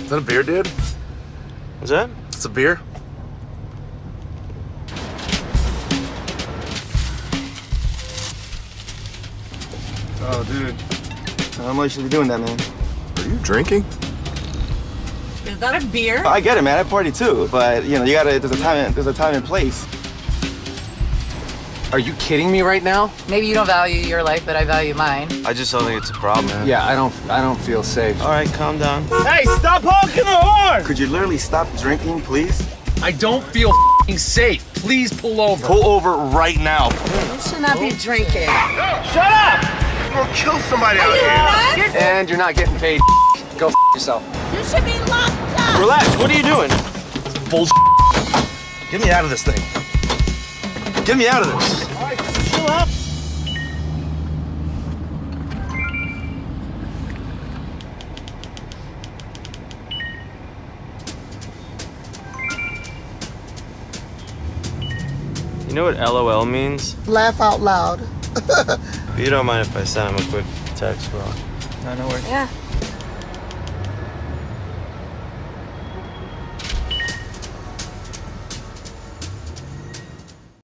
Is that a beer, dude? What's that? It's a beer. Oh, dude. How much should we be doing that, man? Are you drinking? Is that a beer? I get it, man. I party too, but you know, you gotta. There's a time and place. Are you kidding me right now? Maybe you don't value your life, but I value mine. I just don't think it's a problem, man. Yeah, I don't feel safe. All right, calm down. Hey, stop honking the horn! Could you literally stop drinking, please? I don't feel safe. Please pull over. Pull over right now. You should not be drinking. Shut up! We'll kill somebody out here. What? And you're not getting paid. Go yourself. You should be locked up. Relax, what are you doing? Bullshit. Get me out of this thing. Get me out of this. All right, just chill out. You know what LOL means? Laugh out loud. You don't mind if I send him a quick text, bro? No worries. Yeah.